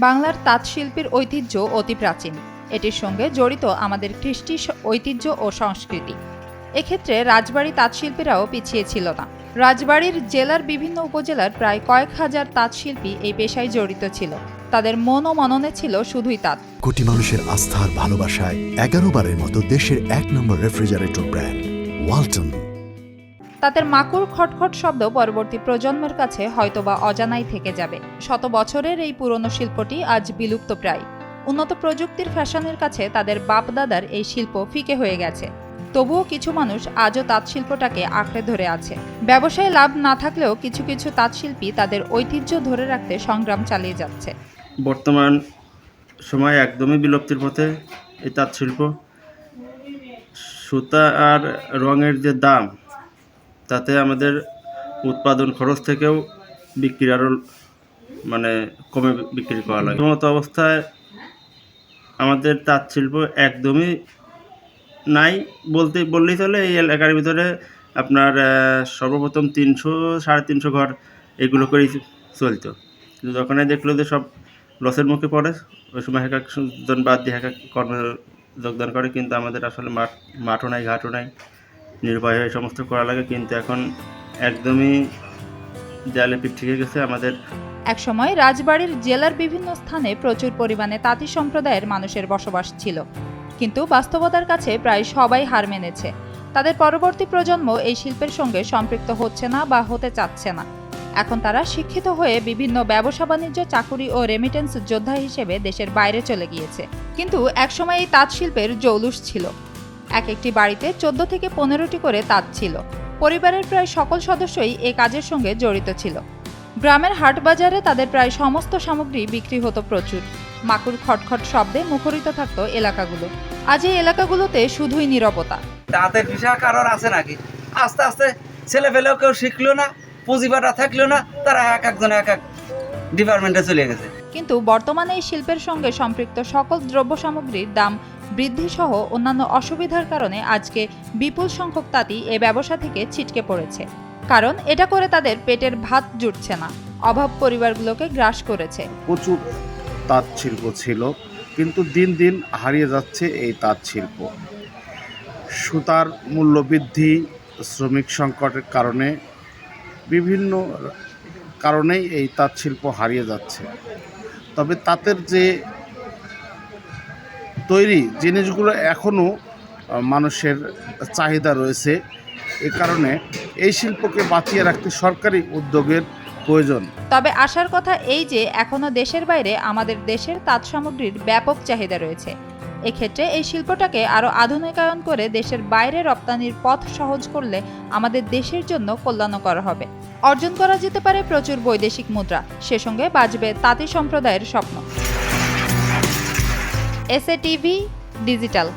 বাংলার তাঁত শিল্পের ঐতিহ্য অতি প্রাচীন। এটির সঙ্গে জড়িত আমাদের কৃষ্টি ঐতিহ্য ও সংস্কৃতি। এক্ষেত্রে রাজবাড়ী তাঁতশিল্পীরাও পিছিয়ে ছিল না। রাজবাড়ীর জেলার বিভিন্ন উপজেলার প্রায় কয়েক হাজার তাঁতশিল্পী এই পেশায় জড়িত ছিল। তাদের মন ও মননে ছিল শুধুই তাঁত। কোটি মানুষের আস্থার ভালোবাসায় 11 বারের মতো দেশের 1 নম্বর রেফ্রিজারেটর ব্র্যান্ড ওয়ালটন। তাদের মাকুর খটখট শব্দ পরবর্তী প্রজন্মের কাছে হয়তোবা অজানাই থেকে যাবে। শত বছরের এই পুরনো শিল্পটি আজ বিলুপ্ত প্রায়। উন্নত প্রযুক্তির ফ্যাশনের কাছে তাদের বাপ দাদার এই শিল্প ফিকে হয়ে গেছে। তবুও কিছু মানুষ আজও তাঁত শিল্পটাকে আঁকড়ে ধরে আছে। ব্যবসায় লাভ না থাকলেও কিছু কিছু তাঁতশিল্পী তাদের ঐতিহ্য ধরে রাখতে সংগ্রাম চালিয়ে যাচ্ছে। বর্তমান সময় একদমই বিলুপ্তির পথে এই তাঁত শিল্প। সুতা আর রঙের যে দাম, তাতে আমাদের উৎপাদন খরচ থেকেও বিক্রি আরও কমে বিক্রি করা লাগে। মতো অবস্থায় আমাদের তাঁত শিল্প একদমই নাই বললেই চলে। এই এলাকার ভিতরে আপনার সর্বপ্রথম 300-350 ঘর এগুলো করেই চলতো, কিন্তু যখনই দেখলো যে সব লসের মুখে পড়ে, ওই সময় এক একজন বাদ দিয়ে এক এক কর্মে যোগদান করে। কিন্তু আমাদের আসলে মাঠও নাই, ঘাটও নাই, নির্ভয় হয়ে সমস্ত করা লাগে। কিন্তু এখন একদমই দেয়ালে পিঠ থেকে গেছে আমাদের। একসময় রাজবাড়ীর জেলার বিভিন্ন স্থানে প্রচুর পরিমাণে তাঁতি সম্প্রদায়ের মানুষের বসবাস ছিল, কিন্তু বাস্তবতার কাছে প্রায় সবাই হার মেনেছে। তাদের পরবর্তী প্রজন্ম এই শিল্পের সঙ্গে সম্পৃক্ত হচ্ছে না বা হতে চাচ্ছে না। এখন তারা শিক্ষিত হয়ে বিভিন্ন ব্যবসা বাণিজ্য, চাকুরি ও রেমিটেন্স যোদ্ধা হিসেবে দেশের বাইরে চলে গিয়েছে। কিন্তু একসময় এই তাঁত শিল্পের জৌলুস ছিল। এক একটি বাড়িতে 14 থেকে 15টি করে তাঁত ছিল। পরিবারের প্রায় সকল সদস্যই এ কাজের সঙ্গে জড়িত ছিল। গ্রামের হাট বাজারে তাদের প্রায় সমস্ত সামগ্রী বিক্রি হতো প্রচুর। মাকুর খটখট শব্দে মুখরিত থাকতো এলাকাগুলো। আজ এই এলাকাগুলোতে শুধুই নীরবতা। তাদের বিষয় কারোর আছে নাকি? আস্তে আস্তে ছেলে ফেলেও কেউ শিখলো না, পুঁজিবাটা থাকলো না, তারা এক একজন এক এক ডিপার্টমেন্টে চলে গেছে। কিন্তু বর্তমানে এই শিল্পের সঙ্গে সম্পৃক্ত সকল দ্রব্য সামগ্রীর দাম বৃদ্ধি সহ অন্যান্য অসুবিধার কারণে আজকে বিপুল সংখ্যক তাঁতি এ ব্যবসা থেকে ছিটকে পড়েছে। কারণ এটা করে তাদের পেটের ভাত জুটছে না। অভাব পরিবারগুলোকে গ্রাস করেছে। প্রচুর তাঁত শিল্প ছিল, কিন্তু দিন দিন হারিয়ে যাচ্ছে এই তাঁত শিল্প। সুতার মূল্য বৃদ্ধি, শ্রমিক সংকটের কারণে, বিভিন্ন কারণেই এই তাঁত শিল্প হারিয়ে যাচ্ছে। তবে তাঁতের যে তৈরি জিনিসগুলো এখনও মানুষের চাহিদা রয়েছে। এ কারণে এই শিল্পকে বাঁচিয়ে রাখতে সরকারি উদ্যোগের প্রয়োজন। তবে আসার কথা এই যে এখনো দেশের বাইরে আমাদের দেশের তাঁত সামগ্রীর ব্যাপক চাহিদা রয়েছে। এক্ষেত্রে এই শিল্পটাকে আরও আধুনিকায়ন করে দেশের বাইরে রপ্তানির পথ সহজ করলে আমাদের দেশের জন্য কল্যাণকর হবে। অর্জন করা যেতে পারে প্রচুর বৈদেশিক মুদ্রা, সে সঙ্গে বাঁচবে তাঁতি সম্প্রদায়ের স্বপ্ন। SA TV digital.